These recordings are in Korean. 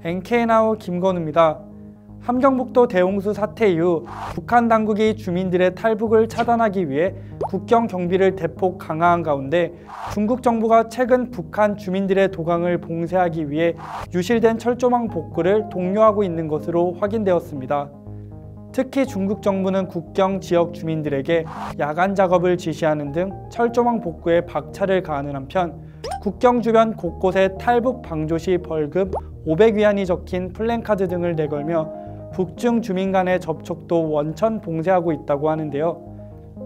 NK나우 김건우입니다. 함경북도 대홍수 사태 이후 북한 당국이 주민들의 탈북을 차단하기 위해 국경 경비를 대폭 강화한 가운데 중국 정부가 최근 북한 주민들의 도강을 봉쇄하기 위해 유실된 철조망 복구를 독려하고 있는 것으로 확인되었습니다. 특히 중국 정부는 국경 지역 주민들에게 야간 작업을 지시하는 등 철조망 복구에 박차를 가하는 한편 국경 주변 곳곳에 탈북 방조 시 벌금 500위안이 적힌 플랜카드 등을 내걸며 북중 주민 간의 접촉도 원천 봉쇄하고 있다고 하는데요.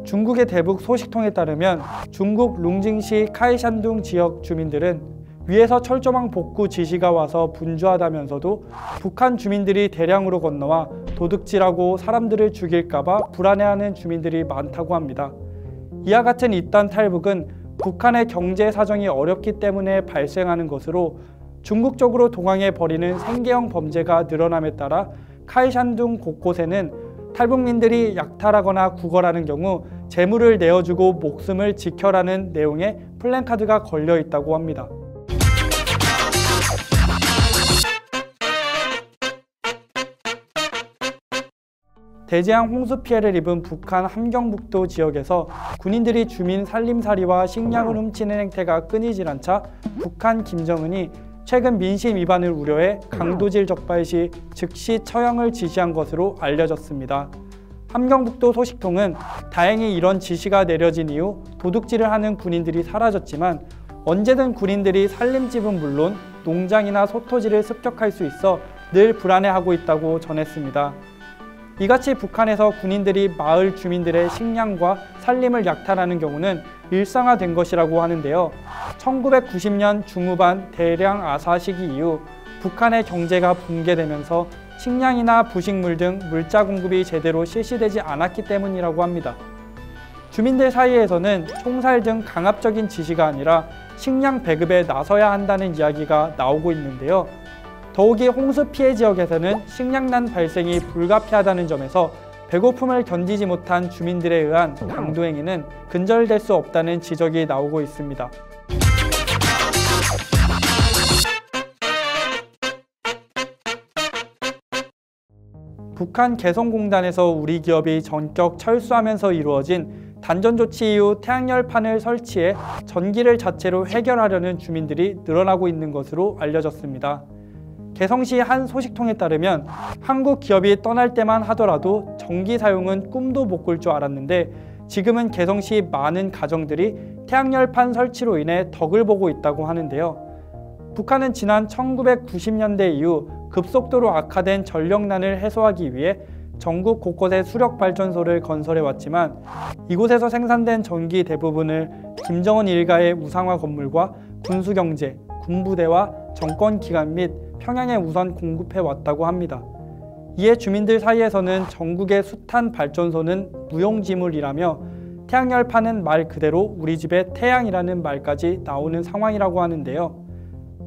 중국의 대북 소식통에 따르면 중국 룽징시 카이샨둥 지역 주민들은 위에서 철조망 복구 지시가 와서 분주하다면서도 북한 주민들이 대량으로 건너와 도둑질하고 사람들을 죽일까봐 불안해하는 주민들이 많다고 합니다. 이와 같은 이딴 탈북은 북한의 경제 사정이 어렵기 때문에 발생하는 것으로 중국 쪽으로 동항해 벌이는 생계형 범죄가 늘어남에 따라 카이샨둥 곳곳에는 탈북민들이 약탈하거나 구걸하는 경우 재물을 내어주고 목숨을 지켜라는 내용의 플랜카드가 걸려 있다고 합니다. 대재앙 홍수 피해를 입은 북한 함경북도 지역에서 군인들이 주민 살림살이와 식량을 훔치는 행태가 끊이질 않자 북한 김정은이 최근 민심 위반을 우려해 강도질 적발 시 즉시 처형을 지시한 것으로 알려졌습니다. 함경북도 소식통은 다행히 이런 지시가 내려진 이후 도둑질을 하는 군인들이 사라졌지만 언제든 군인들이 살림집은 물론 농장이나 소토지를 습격할 수 있어 늘 불안해하고 있다고 전했습니다. 이같이 북한에서 군인들이 마을 주민들의 식량과 살림을 약탈하는 경우는 일상화된 것이라고 하는데요. 1990년 중후반 대량 아사 시기 이후 북한의 경제가 붕괴되면서 식량이나 부식물 등 물자 공급이 제대로 실시되지 않았기 때문이라고 합니다. 주민들 사이에서는 총살 등 강압적인 지시가 아니라 식량 배급에 나서야 한다는 이야기가 나오고 있는데요. 더욱이 홍수 피해 지역에서는 식량난 발생이 불가피하다는 점에서 배고픔을 견디지 못한 주민들에 의한 강도행위는 근절될 수 없다는 지적이 나오고 있습니다. 북한 개성공단에서 우리 기업이 전격 철수하면서 이루어진 단전 조치 이후 태양열판을 설치해 전기를 자체로 해결하려는 주민들이 늘어나고 있는 것으로 알려졌습니다. 개성시 한 소식통에 따르면 한국 기업이 떠날 때만 하더라도 전기 사용은 꿈도 못 꿀 줄 알았는데 지금은 개성시 많은 가정들이 태양열판 설치로 인해 덕을 보고 있다고 하는데요. 북한은 지난 1990년대 이후 급속도로 악화된 전력난을 해소하기 위해 전국 곳곳에 수력발전소를 건설해 왔지만 이곳에서 생산된 전기 대부분을 김정은 일가의 우상화 건물과 군수경제, 군부대와 정권기관 및 평양에 우선 공급해 왔다고 합니다. 이에 주민들 사이에서는 전국의 숱한 발전소는 무용지물이라며 태양열판은 말 그대로 우리 집의 태양이라는 말까지 나오는 상황이라고 하는데요.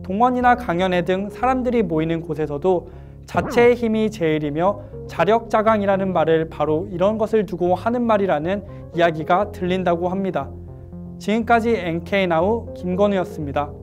동원이나 강연회 등 사람들이 모이는 곳에서도 자체의 힘이 제일이며 자력자강이라는 말을 바로 이런 것을 두고 하는 말이라는 이야기가 들린다고 합니다. 지금까지 NK나우 김건우였습니다.